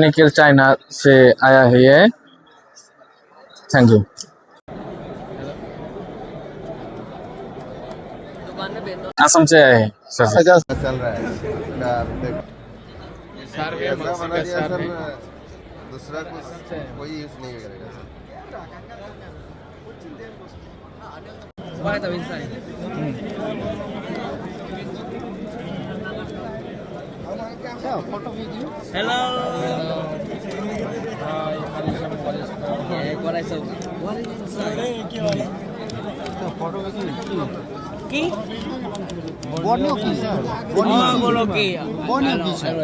Nikhil China से आया है ये। Thank you. असम से आए हैं सर। चल रहा है सर है ऐसा बना दिया सर सर, है। दूसरा कुछ कोई यूज नहीं करेगा सर। Hello. কি বনো কি স্যার বনো কি বনো কি স্যার